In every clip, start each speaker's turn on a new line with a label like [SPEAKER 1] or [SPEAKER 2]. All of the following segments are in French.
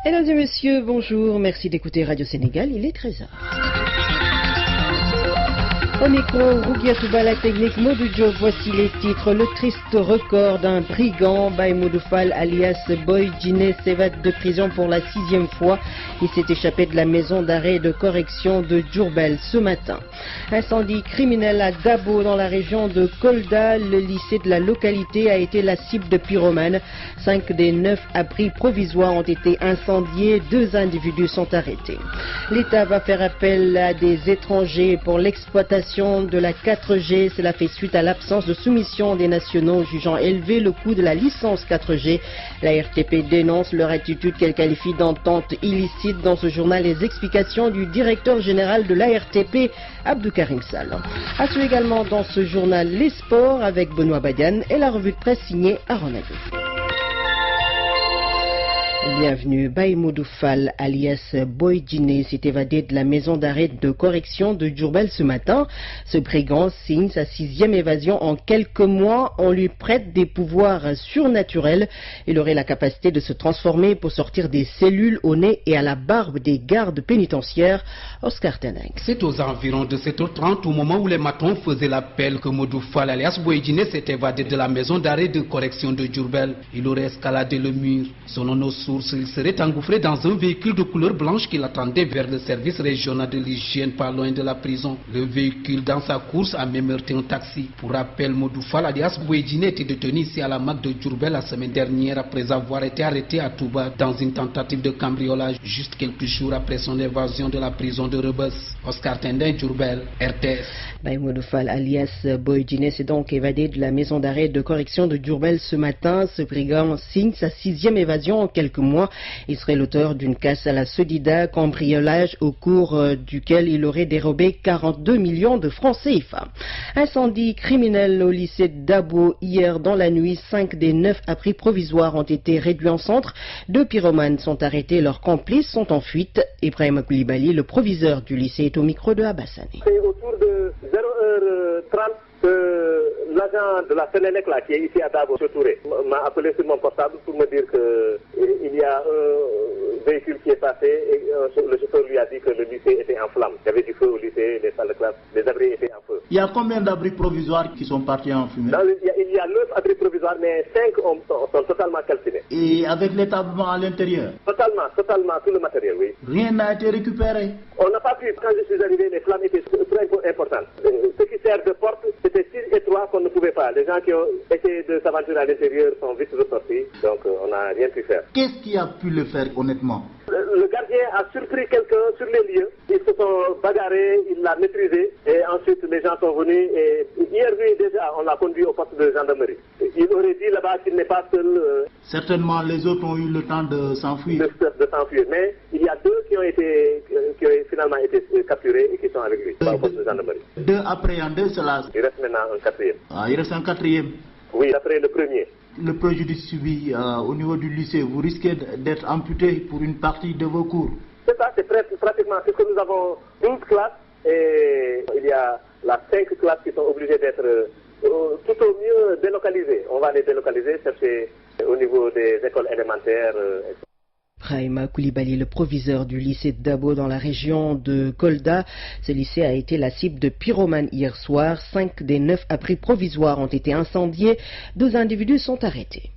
[SPEAKER 1] Mesdames et messieurs, bonjour. Merci d'écouter Radio Sénégal. Il est 13h. Au micro, Rougiatouba, la technique, Modou Diop, voici les titres. Le triste record d'un brigand, Baye Modou Fall, alias Boy Djiné, s'évade de prison pour la 6e fois. Il s'est échappé de la maison d'arrêt et de correction de Diourbel ce matin. Incendie criminel à Dabo dans la région de Kolda. Le lycée de la localité a été la cible de pyromanes. 5 des 9 abris provisoires ont été incendiés. 2 individus sont arrêtés. L'État va faire appel à des étrangers pour l'exploitation de la 4G. Cela fait suite à l'absence de soumission des nationaux jugeant élevé le coût de la licence 4G. La RTP dénonce leur attitude qu'elle qualifie d'entente illicite. Dans ce journal, les explications du directeur général de la RTP, Abdou Karim Sall. À suivre également dans ce journal les sports avec Benoît Badiane et la revue de presse signée Aaron Adou. Bienvenue. Baye Modou Fall, alias Boy Djiné, s'est évadé de la maison d'arrêt de correction de Diourbel ce matin. Ce brigand signe sa 6e évasion en quelques mois. On lui prête des pouvoirs surnaturels. Il aurait la capacité de se transformer pour sortir des cellules au nez et à la barbe des gardes pénitentiaires. Oscar Teneng.
[SPEAKER 2] C'est aux environs de 7h30, au moment où les matons faisaient l'appel, que Modou Fall, alias Boy Djiné, s'est évadé de la maison d'arrêt de correction de Diourbel. Il aurait escaladé le mur. Selon nos sources, il serait engouffré dans un véhicule de couleur blanche qui l'attendait vers le service régional de l'hygiène pas loin de la prison. Le véhicule, dans sa course, a même heurté un taxi. Pour rappel, Modou Fall, alias Boy Djiné, était détenu ici à la MAC de Diourbel la semaine dernière après avoir été arrêté à Touba dans une tentative de cambriolage juste quelques jours après son évasion de la prison de Rebeuss. Oscar Tendin, Diourbel, RTS.
[SPEAKER 1] Baye Modou Fall, alias Boy Djiné, s'est donc évadé de la maison d'arrêt de correction de Diourbel ce matin. Ce brigand signe sa 6e évasion en quelques mois. Il serait l'auteur d'une casse à la Sodida, cambriolage au cours duquel il aurait dérobé 42 millions de francs CFA. Incendie criminel au lycée d'Abo hier dans la nuit. 5 des 9 abris provisoires ont été réduits en centre. 2 pyromanes sont arrêtés, leurs complices sont en fuite. Ibrahim Koulibaly, le proviseur du lycée, est au micro de Abassane.
[SPEAKER 3] C'est autour de 0h30 que l'agent de la Sénélec là, qui est ici à Dabo, Touré, m'a appelé sur mon portable pour me dire qu'il y a un véhicule qui est passé et le chauffeur lui a dit que le lycée était en flammes. Il y avait du feu au lycée, les salles de classe, les abris étaient en feu.
[SPEAKER 4] Il y a combien d'abris provisoires qui sont partis en fumée?
[SPEAKER 3] Il y a 9 abris provisoires, mais 5 sont totalement calcinés.
[SPEAKER 4] Et avec l'établement à l'intérieur?
[SPEAKER 3] Totalement, tout le matériel, oui.
[SPEAKER 4] Rien n'a été récupéré?
[SPEAKER 3] On n'a pas pu. Quand je suis arrivé, les flammes étaient très importantes. Ce qui sert de porte, c'était si étroit qu'on ne pouvait pas. Les gens qui ont essayé de s'aventurer à l'intérieur sont vite ressortis, donc on n'a rien pu faire.
[SPEAKER 4] Qu'est-ce qui a pu le faire, honnêtement?
[SPEAKER 3] Le gardien a surpris quelqu'un sur les lieux. Ils se sont bagarrés, il l'a maîtrisé et ensuite les gens sont venus et hier nuit déjà on l'a conduit au poste de gendarmerie. Il aurait dit là-bas qu'il n'est pas seul.
[SPEAKER 4] Certainement les autres ont eu le temps de s'enfuir.
[SPEAKER 3] De s'enfuir, mais il y a 2 qui ont finalement été capturés et qui sont avec lui au poste de gendarmerie.
[SPEAKER 4] 2 appréhendés, cela.
[SPEAKER 3] Il reste maintenant un 4e.
[SPEAKER 4] Ah, il reste un 4e.
[SPEAKER 3] Oui, après le premier.
[SPEAKER 4] Le préjudice subi au niveau du lycée, vous risquez d'être amputé pour une partie de vos cours.
[SPEAKER 3] C'est ça, c'est pratiquement, puisque nous avons 12 classes et il y a 5 classes qui sont obligées d'être tout au mieux délocalisées. On va les délocaliser, chercher au niveau des écoles élémentaires.
[SPEAKER 1] Ibrahim Koulibaly, le proviseur du lycée de Dabo dans la région de Kolda. Ce lycée a été la cible de pyromanes hier soir. 5 des 9 abris provisoires ont été incendiés. 2 individus sont arrêtés.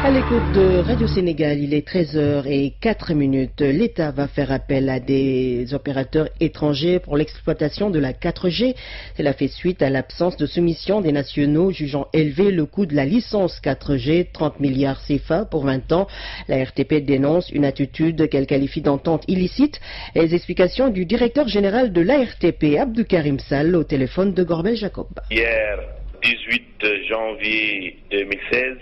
[SPEAKER 1] À l'écoute de Radio Sénégal, il est 13h04. L'État va faire appel à des opérateurs étrangers pour l'exploitation de la 4G. Cela fait suite à l'absence de soumission des nationaux jugeant élevé le coût de la licence 4G, 30 milliards CFA pour 20 ans. La RTP dénonce une attitude qu'elle qualifie d'entente illicite. Les explications du directeur général de la RTP, Abdou Karim Sall, au téléphone de Gorbel Jacob.
[SPEAKER 5] Hier, 18 janvier 2016,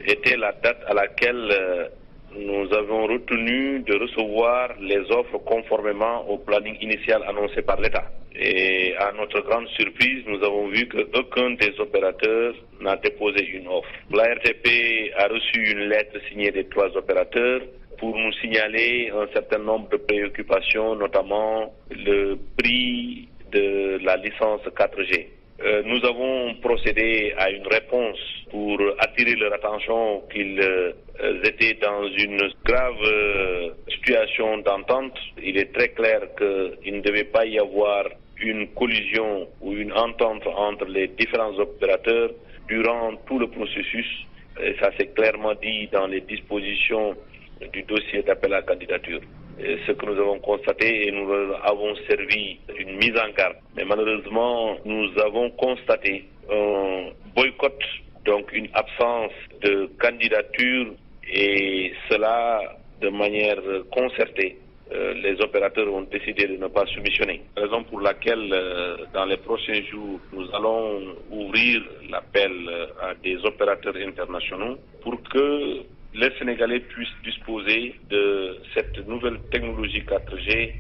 [SPEAKER 5] était la date à laquelle nous avons retenu de recevoir les offres conformément au planning initial annoncé par l'État. Et à notre grande surprise, nous avons vu qu'aucun des opérateurs n'a déposé une offre. La RTP a reçu une lettre signée des 3 opérateurs pour nous signaler un certain nombre de préoccupations, notamment le prix de la licence 4G. Nous avons procédé à une réponse pour attirer leur attention qu'ils étaient dans une grave situation d'entente. Il est très clair qu'il ne devait pas y avoir une collision ou une entente entre les différents opérateurs durant tout le processus. Et ça s'est clairement dit dans les dispositions du dossier d'appel à candidature. Et ce que nous avons constaté, et nous avons servi d'une mise en garde. Mais malheureusement, nous avons constaté un boycott, donc une absence de candidature, et cela de manière concertée. Les opérateurs ont décidé de ne pas soumissionner. Raison pour laquelle, dans les prochains jours, nous allons ouvrir l'appel à des opérateurs internationaux pour que les Sénégalais puissent disposer de cette nouvelle technologie 4G.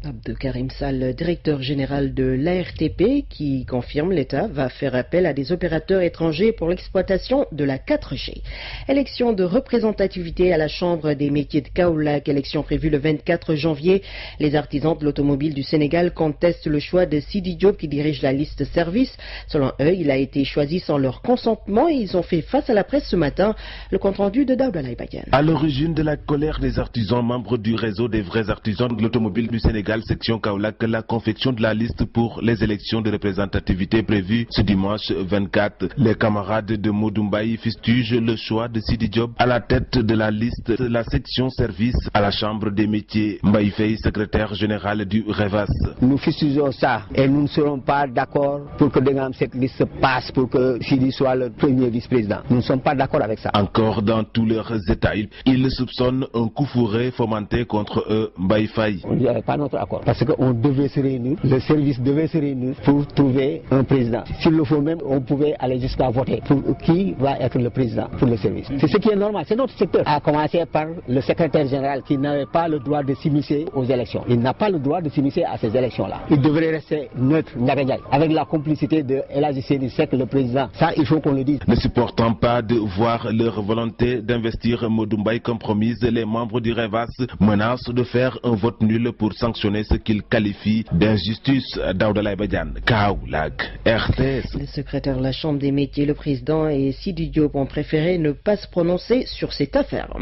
[SPEAKER 1] Abdelkarim Sall, directeur général de l'ARTP, qui confirme l'État va faire appel à des opérateurs étrangers pour l'exploitation de la 4G. Élection de représentativité à la Chambre des métiers de Kaolack, élection prévue le 24 janvier. Les artisans de l'automobile du Sénégal contestent le choix de Sidi Diop qui dirige la liste service. Selon eux, il a été choisi sans leur consentement et ils ont fait face à la presse ce matin. Le compte-rendu de Daouda Laïbadian.
[SPEAKER 6] À l'origine de la colère des artisans membres du réseau des vrais artisans de l'automobile du Sénégal, section Kaolack, la confection de la liste pour les élections de représentativité prévues ce dimanche 24. Les camarades de Modumbaï fustigent le choix de Sidi Diop à la tête de la liste de la section service à la Chambre des métiers. Mbaïfei, secrétaire général du REVAS.
[SPEAKER 7] Nous fustigeons ça et nous ne serons pas d'accord pour que cette liste passe pour que Sidi soit le premier vice-président. Nous ne sommes pas d'accord avec ça.
[SPEAKER 6] Encore dans tous leurs états, ils soupçonnent un coup fourré fomenté contre eux. Mbaïfei.
[SPEAKER 7] On ne dirait pas notre accord. Parce qu'on devait se réunir, le service devait se réunir pour trouver un président. S'il le faut même, on pouvait aller jusqu'à voter pour qui va être le président pour le service. C'est ce qui est normal, c'est notre secteur. À commencer par le secrétaire général qui n'avait pas le droit de s'immiscer aux élections. Il n'a pas le droit de s'immiscer à ces élections-là. Il devrait rester neutre, avec la complicité de El Hadji Seyni Seck, le président. Ça, il faut qu'on le dise.
[SPEAKER 6] Ne supportant pas de voir leur volonté d'investir Modumbaï compromise, les membres du REVAS menacent de faire un vote nul pour sanctionner ce qu'il qualifie d'injustice. Daouda Laïbadian, Kaolack, RTS.
[SPEAKER 1] Le secrétaire de la Chambre des métiers, le président et Sidi Diop ont préféré ne pas se prononcer sur cette affaire.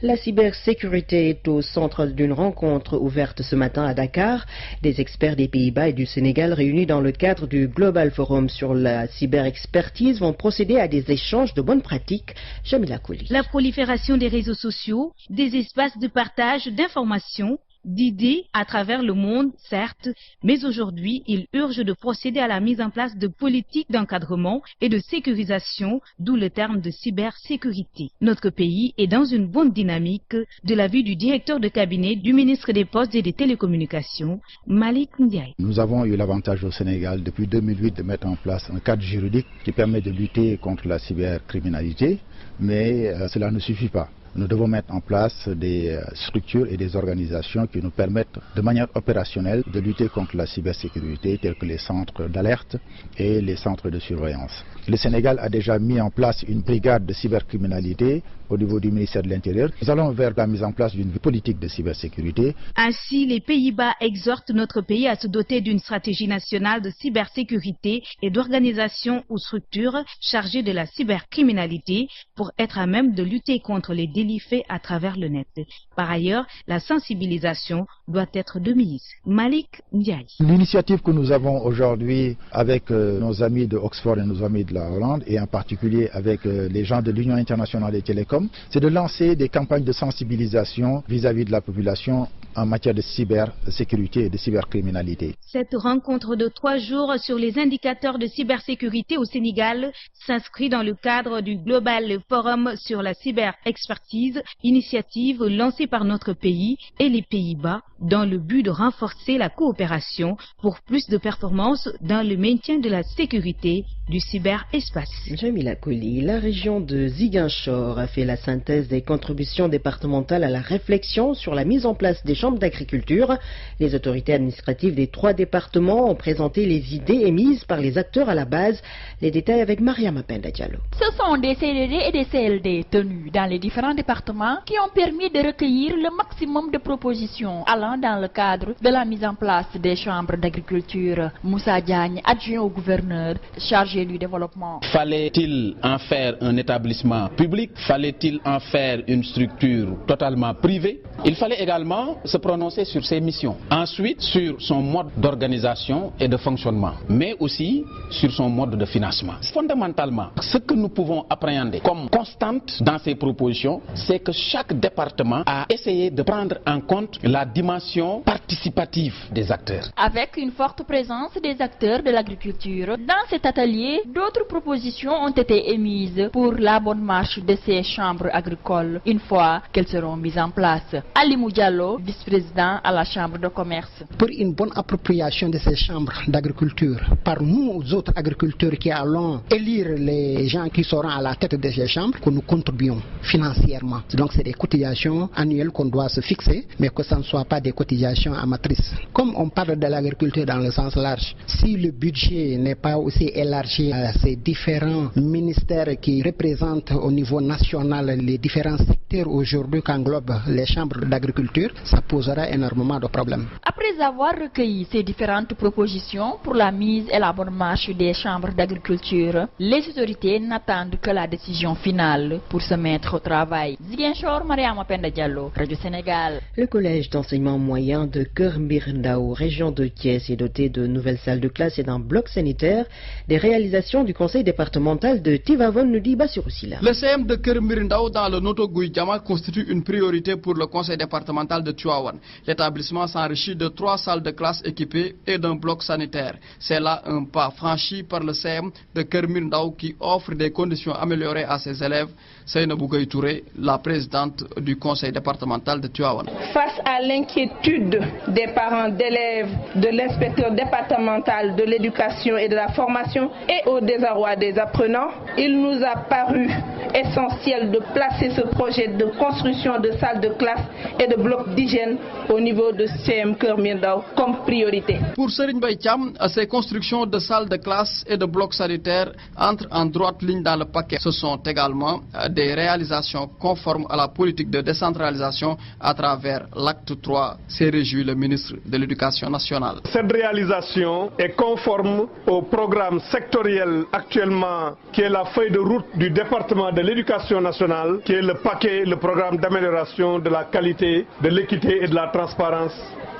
[SPEAKER 1] La cybersécurité est au centre d'une rencontre ouverte ce matin à Dakar. Des experts des Pays-Bas et du Sénégal réunis dans le cadre du Global Forum sur la cyberexpertise vont procéder à des échanges de bonnes pratiques. Jamila Kouli.
[SPEAKER 8] La prolifération des réseaux sociaux, des espaces de partage d'informations, d'idées à travers le monde, certes, mais aujourd'hui, il urge de procéder à la mise en place de politiques d'encadrement et de sécurisation, d'où le terme de cybersécurité. Notre pays est dans une bonne dynamique, de l'avis du directeur de cabinet du ministre des Postes et des Télécommunications, Malik Ndiaye.
[SPEAKER 9] Nous avons eu l'avantage au Sénégal depuis 2008 de mettre en place un cadre juridique qui permet de lutter contre la cybercriminalité, mais cela ne suffit pas. Nous devons mettre en place des structures et des organisations qui nous permettent de manière opérationnelle de lutter contre la cybersécurité, tels que les centres d'alerte et les centres de surveillance. Le Sénégal a déjà mis en place une brigade de cybercriminalité au niveau du ministère de l'Intérieur. Nous allons vers la mise en place d'une politique de cybersécurité.
[SPEAKER 8] Ainsi, les Pays-Bas exhortent notre pays à se doter d'une stratégie nationale de cybersécurité et d'organisation ou structures chargées de la cybercriminalité pour être à même de lutter contre les délits faits à travers le net. Par ailleurs, la sensibilisation doit être de mise. Malik Ndiaye.
[SPEAKER 9] L'initiative que nous avons aujourd'hui avec nos amis de Oxford et nos amis de la Hollande, et en particulier avec les gens de l'Union internationale des télécoms, c'est de lancer des campagnes de sensibilisation vis-à-vis de la population en matière de cybersécurité et de cybercriminalité.
[SPEAKER 8] Cette rencontre de 3 jours sur les indicateurs de cybersécurité au Sénégal s'inscrit dans le cadre du Global Forum sur la cyberexpertise, initiative lancée par notre pays et les Pays-Bas dans le but de renforcer la coopération pour plus de performances dans le maintien de la sécurité du cyberespace.
[SPEAKER 1] Jamila Kouli, la région de Ziguinchor a fait la synthèse des contributions départementales à la réflexion sur la mise en place des chambre d'agriculture. Les autorités administratives des 3 départements ont présenté les idées émises par les acteurs à la base. Les détails avec Mariama Penda Diallo.
[SPEAKER 10] Ce sont des CDD et des CLD tenus dans les différents départements qui ont permis de recueillir le maximum de propositions allant dans le cadre de la mise en place des chambres d'agriculture. Moussa Diagne, adjoint au gouverneur, chargé du développement.
[SPEAKER 11] Fallait-il en faire un établissement public? Fallait-il en faire une structure totalement privée? Il fallait également se prononcer sur ses missions. Ensuite, sur son mode d'organisation et de fonctionnement, mais aussi sur son mode de financement. Fondamentalement, ce que nous pouvons appréhender comme constante dans ces propositions, c'est que chaque département a essayé de prendre en compte la dimension participative des acteurs.
[SPEAKER 10] Avec une forte présence des acteurs de l'agriculture, dans cet atelier, d'autres propositions ont été émises pour la bonne marche de ces chambres agricoles, une fois qu'elles seront mises en place. Ali Diallo, vice-président à la chambre de commerce.
[SPEAKER 12] Pour une bonne appropriation de ces chambres d'agriculture, par nous autres agriculteurs qui allons élire les gens qui seront à la tête de ces chambres, que nous contribuons financièrement. Donc c'est des cotisations annuelles qu'on doit se fixer, mais que ça ne soit pas des cotisations amatrices. Comme on parle de l'agriculture dans le sens large, si le budget n'est pas aussi élargi à ces différents ministères qui représentent au niveau national les différents secteurs aujourd'hui qu'englobent les chambres d'agriculture, ça posera énormément de problèmes.
[SPEAKER 10] Après avoir recueilli ces différentes propositions pour la mise et la bonne marche des chambres d'agriculture, les autorités n'attendent que la décision finale pour se mettre au travail. Ziguinchor, Mariama Penda Diallo, Radio Sénégal.
[SPEAKER 1] Le collège d'enseignement moyen de Keur Mbir Ndao, région de Thiès, est doté de nouvelles salles de classe et d'un bloc sanitaire. Des réalisations du conseil départemental de Tivaouane, nous dit Bassirou Sylla.
[SPEAKER 13] Le CM de Keur Mbir Ndao dans le Noto Gouïdiama constitue une priorité pour le conseil départemental de Tivaouane. L'établissement s'enrichit de 3 salles de classe équipées et d'un bloc sanitaire. C'est là un pas franchi par le CM de Keur Mbir Ndao qui offre des conditions améliorées à ses élèves. Seynabou Gueye Touré, la présidente du conseil départemental de Tivaouane.
[SPEAKER 14] Face à l'inquiétude des parents d'élèves, de l'inspecteur départemental de l'éducation et de la formation et au désarroi des apprenants, il nous a paru essentiel de placer ce projet de construction de salles de classe et de blocs d'hygiène au niveau de CM Keur Mbir Ndao comme priorité.
[SPEAKER 13] Pour Serigne Mbaye Thiam, ces constructions de salles de classe et de blocs sanitaires entrent en droite ligne dans le paquet. Ce sont également des réalisations conformes à la politique de décentralisation à travers l'acte 3, s'est réjoui le ministre de l'Éducation nationale.
[SPEAKER 15] Cette réalisation est conforme au programme sectoriel actuellement qui est la feuille de route du département de l'Éducation nationale, qui est le paquet, le programme d'amélioration de la qualité, de l'équité et de la transparence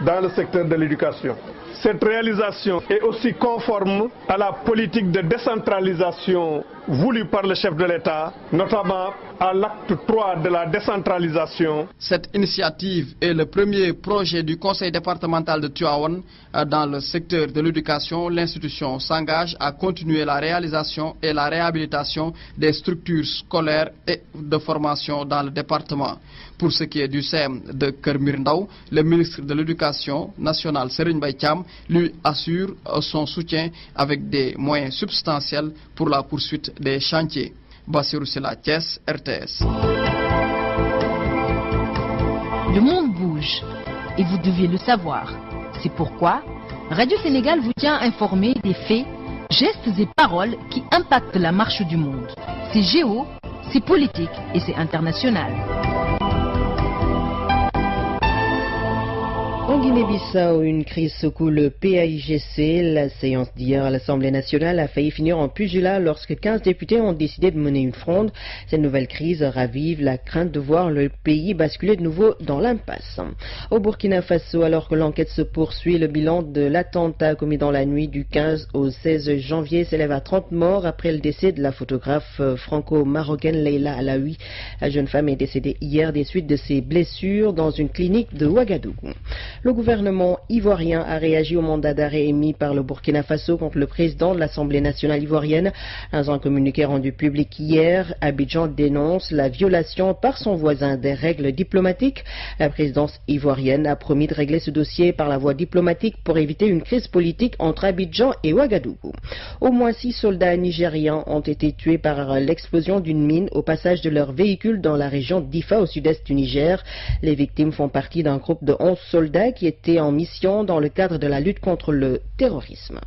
[SPEAKER 15] dans le secteur de l'éducation. Cette réalisation est aussi conforme à la politique de décentralisation voulue par le chef de l'État, notamment à l'acte 3 de la décentralisation.
[SPEAKER 13] Cette initiative est le premier projet du conseil départemental de Tivaouane. Dans le secteur de l'éducation, l'institution s'engage à continuer la réalisation et la réhabilitation des structures scolaires et de formation dans le département. Pour ce qui est du CEM de Keur Mbir Ndao, le ministre de l'Éducation nationale, Serigne Mbaye Thiam, lui assure son soutien avec des moyens substantiels pour la poursuite des chantiers. Bassirou Sylla, Thiès, RTS.
[SPEAKER 8] Le monde bouge et vous devez le savoir. C'est pourquoi Radio Sénégal vous tient informé des faits, gestes et paroles qui impactent la marche du monde. C'est géo, c'est politique et c'est international.
[SPEAKER 1] En Guinée-Bissau, une crise secoue le PAIGC. La séance d'hier à l'Assemblée nationale a failli finir en pugilat lorsque 15 députés ont décidé de mener une fronde. Cette nouvelle crise ravive la crainte de voir le pays basculer de nouveau dans l'impasse. Au Burkina Faso, alors que l'enquête se poursuit, le bilan de l'attentat commis dans la nuit du 15 au 16 janvier s'élève à 30 morts après le décès de la photographe franco-marocaine Leila Alaoui. La jeune femme est décédée hier des suites de ses blessures dans une clinique de Ouagadougou. Le gouvernement ivoirien a réagi au mandat d'arrêt émis par le Burkina Faso contre le président de l'Assemblée nationale ivoirienne. Dans un communiqué rendu public hier, Abidjan dénonce la violation par son voisin des règles diplomatiques. La présidence ivoirienne a promis de régler ce dossier par la voie diplomatique pour éviter une crise politique entre Abidjan et Ouagadougou. Au moins 6 soldats nigérians ont été tués par l'explosion d'une mine au passage de leur véhicule dans la région d'Ifa au sud-est du Niger. Les victimes font partie d'un groupe de 11 soldats qui étaient en mission dans le cadre de la lutte contre le terrorisme.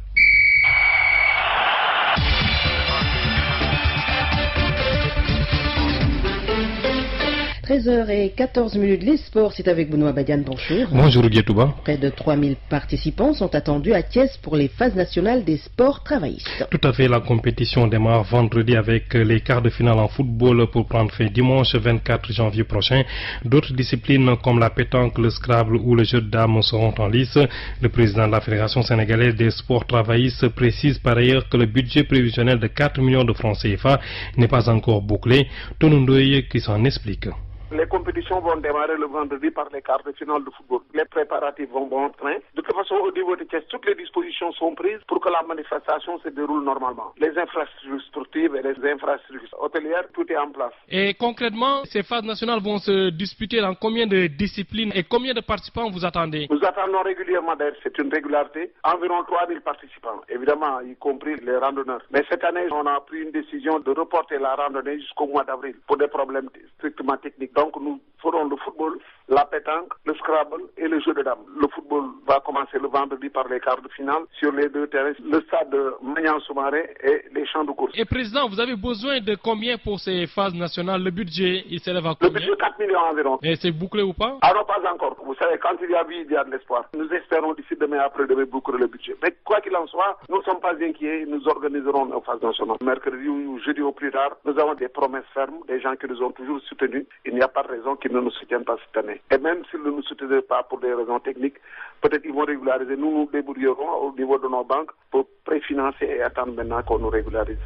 [SPEAKER 1] 13h14, les sports, c'est avec Benoît Badiane, bonjour.
[SPEAKER 16] Bonjour Guétouba.
[SPEAKER 1] Près de 3000 participants sont attendus à Thiès pour les phases nationales des sports travaillistes.
[SPEAKER 16] Tout à fait, la compétition démarre vendredi avec les quarts de finale en football pour prendre fin dimanche 24 janvier prochain. D'autres disciplines comme la pétanque, le Scrabble ou le jeu de dames seront en lice. Le président de la Fédération sénégalaise des sports travaillistes précise par ailleurs que le budget prévisionnel de 4 millions de francs CFA n'est pas encore bouclé. Tonundoye qui s'en explique.
[SPEAKER 17] Les compétitions vont démarrer le vendredi par les quarts de finale de football. Les préparatifs vont bon train. De toute façon, au niveau de Thiès, toutes les dispositions sont prises pour que la manifestation se déroule normalement. Les infrastructures sportives et les infrastructures hôtelières, tout est en place.
[SPEAKER 16] Et concrètement, ces phases nationales vont se disputer dans combien de disciplines et combien de participants vous attendez?
[SPEAKER 17] Nous attendons régulièrement, d'ailleurs, c'est une régularité, environ 3000 participants, évidemment, y compris les randonneurs. Mais cette année, on a pris une décision de reporter la randonnée jusqu'au mois d'avril pour des problèmes strictement techniques. Donc nous ferons le football, la pétanque, le Scrabble et le jeu de dames. Le football va commencer le vendredi par les quarts de finale sur les deux terrains, le stade Magnan-Soumaré et les champs de course.
[SPEAKER 16] Et président, vous avez besoin de combien pour ces phases nationales? Le budget, il s'élève à combien?
[SPEAKER 17] Le budget 4 millions environ.
[SPEAKER 16] Et c'est bouclé ou pas?
[SPEAKER 17] Ah non, pas encore. Vous savez, quand il y a vie, il y a de l'espoir. Nous espérons d'ici demain après-demain boucler le budget. Mais quoi qu'il en soit, nous ne sommes pas inquiets. Nous organiserons nos phases nationales. Mercredi ou jeudi au plus tard, nous avons des promesses fermes, des gens qui nous ont toujours soutenus. Il n'y a pas de raison qu'ils ne nous soutiennent pas cette année. Et même s'ils ne nous soutiennent pas pour des raisons techniques, peut-être ils vont régulariser. Nous nous débrouillerons au niveau de nos banques pour préfinancer et attendre maintenant qu'on nous régularise.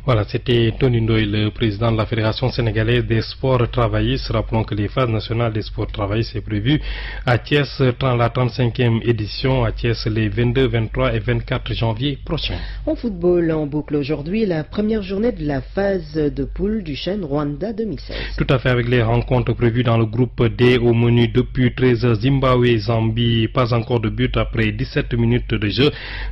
[SPEAKER 16] Voilà, c'était Tony Ndoye, le président de la Fédération sénégalaise des sports travaillistes. Rappelons que les phases nationales des sports travaillistes est prévues à Thiès, la 35e édition à Thiès les 22, 23 et 24 janvier prochains.
[SPEAKER 1] En football, en boucle aujourd'hui, la première journée de la phase de poule du Chêne Rwanda 2016.
[SPEAKER 16] Tout à fait, avec les rencontres prévues dans le groupe D au menu depuis 13h, Zimbabwe, Zambie, pas encore de but après 17 minutes de jeu.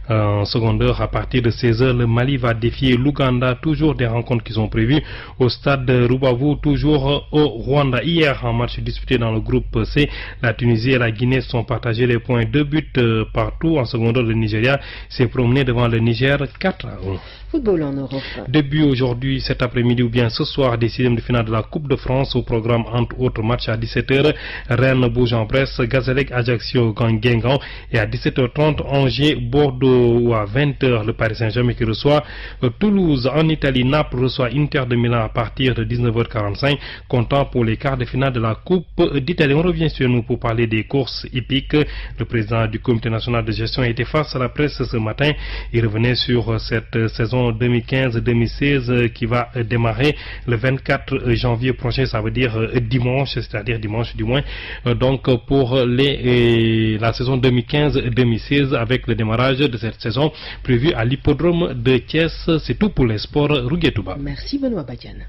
[SPEAKER 16] En seconde heure, à partir de 16h, le Mali va défier l'Ouganda. Toujours des rencontres qui sont prévues au stade de Rubavu, toujours au Rwanda. Hier, en match disputé dans le groupe C, la Tunisie et la Guinée sont partagés les points, 2 buts partout. En seconde heure, le Nigeria s'est promené devant le Niger 4-1.
[SPEAKER 1] Football en Europe.
[SPEAKER 16] Début aujourd'hui, cet après-midi ou bien ce soir, des 6e de finale de la Coupe de France au programme entre autres matchs à 17h. Rennes, Bourg-en-Bresse, Gazélec, Ajaccio, Guingamp et à 17h30, Angers, Bordeaux ou à 20h, le Paris Saint-Germain qui reçoit Toulouse. En Italie, Naples reçoit Inter de Milan à partir de 19h45, comptant pour les quarts de finale de la Coupe d'Italie. On revient sur nous pour parler des courses hippiques. Le président du comité national de gestion a été face à la presse ce matin. Il revenait sur cette saison 2015-2016 qui va démarrer le 24 janvier prochain, ça veut dire dimanche, c'est-à-dire dimanche du moins. Donc pour la saison 2015-2016 avec le démarrage de cette saison prévu à l'hippodrome de Thiès. C'est tout pour les sports. Rouguetouba.
[SPEAKER 1] Merci Benoît Badiane.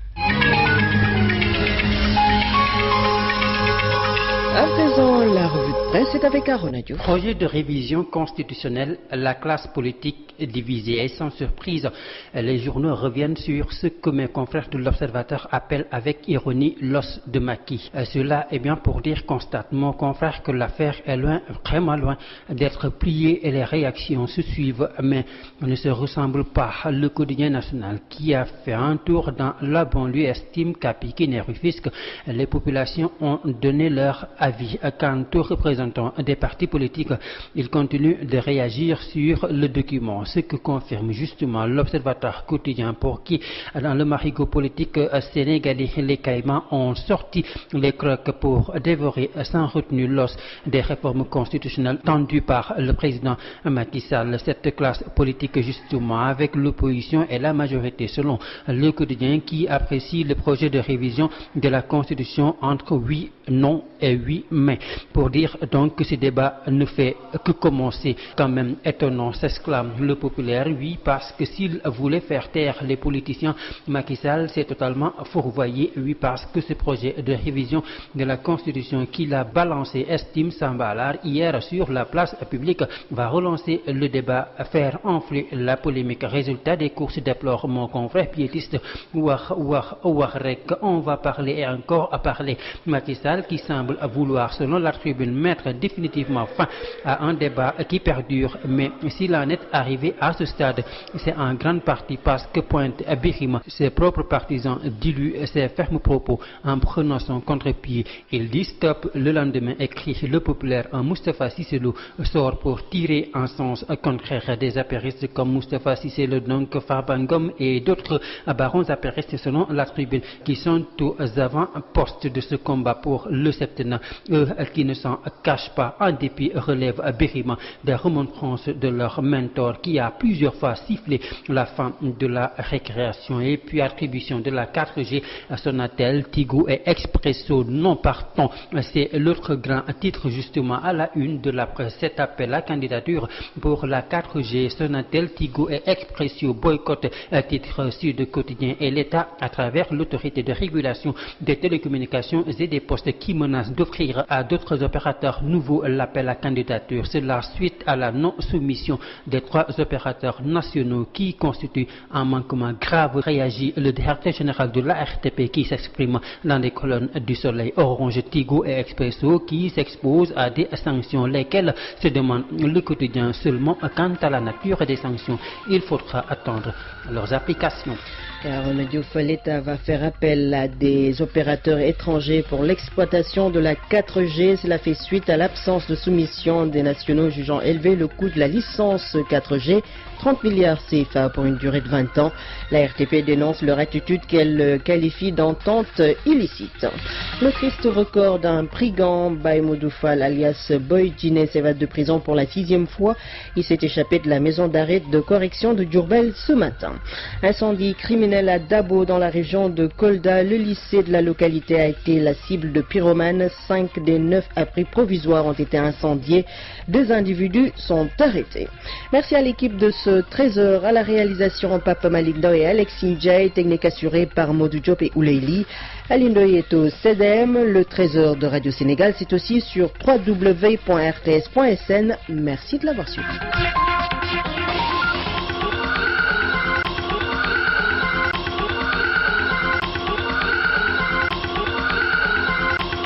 [SPEAKER 1] À présent, la revue de presse est avec Aaron Diouf.
[SPEAKER 18] Projet de révision constitutionnelle, la classe politique divisée. Et sans surprise, les journaux reviennent sur ce que mes confrères de l'Observateur appellent avec ironie l'os de maquis. Cela est bien pour dire, constate mon confrère, que l'affaire est loin, vraiment loin d'être pliée et les réactions se suivent, mais ne se ressemblent pas. Le quotidien national qui a fait un tour dans la banlieue estime qu'à Pikine et Rufisque, les populations ont donné leur avis. Quant aux représentants des partis politiques, ils continuent de réagir sur le document, ce que confirme justement l'Observateur quotidien, pour qui, dans le marigot politique sénégalais, les caïmans ont sorti les crocs pour dévorer sans retenue l'os des réformes constitutionnelles tendues par le président Macky Sall. Cette classe politique justement, avec l'opposition et la majorité, selon le quotidien, qui apprécie le projet de révision de la Constitution entre 8 non et oui mais. Pour dire donc que ce débat ne fait que commencer, quand même étonnant, s'exclame le populaire. Oui, parce que s'il voulait faire taire les politiciens, Macky Sall s'est totalement fourvoyé. Oui, parce que ce projet de révision de la Constitution qu'il a balancé, estime Sambalar, hier sur la place publique, va relancer le débat, faire enfler la polémique. Résultat des courses déplore mon confrère piétiste Ouarek. On va parler et encore à parler. Macky Sall qui semble vouloir, selon la tribune, mettre définitivement fin à un débat qui perdure. Mais s'il en est arrivé à ce stade, c'est en grande partie parce que pointe Birima, ses propres partisans diluent ses fermes propos en prenant son contre-pied. Il dit stop. Le lendemain, écrit le populaire, Moustapha Cissé Lo sort pour tirer en sens contraire des apéristes comme Moustapha Cissé Lo, donc Farbangom et d'autres barons apéristes, selon la tribune, qui sont aux avant-postes de ce combat pour le septennat. Eux qui ne s'en cachent pas, en dépit, relèvent Birima des remontrances de leur mentor qui a plusieurs fois sifflé la fin de la récréation. Et puis attribution de la 4G à Sonatel, Tigo et Expresso non partant. C'est l'autre grand titre justement à la une de la presse. Cet appel à candidature pour la 4G, Sonatel, Tigo et Expresso boycott, titre Sud Quotidien, et l'État à travers l'autorité de régulation des télécommunications et des postes qui menace d'offrir à d'autres opérateurs nouveaux l'appel à candidature. C'est la suite à la non-soumission des 3 opérateurs nationaux qui constituent un manquement grave, réagit le directeur général de la RTP qui s'exprime dans les colonnes du Soleil. Orange, Tigo et Expresso qui s'exposent à des sanctions, lesquelles se demande le quotidien. Seulement quant à la nature des sanctions, il faudra attendre leurs applications.
[SPEAKER 1] Carole Diouf, l'État va faire appel à des opérateurs étrangers pour l'exploitation de la 4G. Cela fait suite à l'absence de soumission des nationaux jugeant élevé le coût de la licence 4G, 30 milliards CFA pour une durée de 20 ans. La RTP dénonce leur attitude qu'elle qualifie d'entente illicite. Le triste record d'un brigand, Baïmoudou Fall alias Boy Djiné, s'évade de prison pour la 6e fois. Il s'est échappé de la maison d'arrêt de correction de Diourbel ce matin. Incendie criminel à Dabo dans la région de Kolda. Le lycée de la localité a été la cible de pyromanes. 5 des 9 abris provisoires ont été incendiés. 2 individus sont arrêtés. Merci à l'équipe de ce Trésor, à la réalisation Papa Malik Ndoye et Alexis Njay, technique assurée par Modou Diop et Ouleili. Aline Ndoye est au CDM. Le Trésor de Radio Sénégal, c'est aussi sur www.rts.sn. Merci de l'avoir suivi.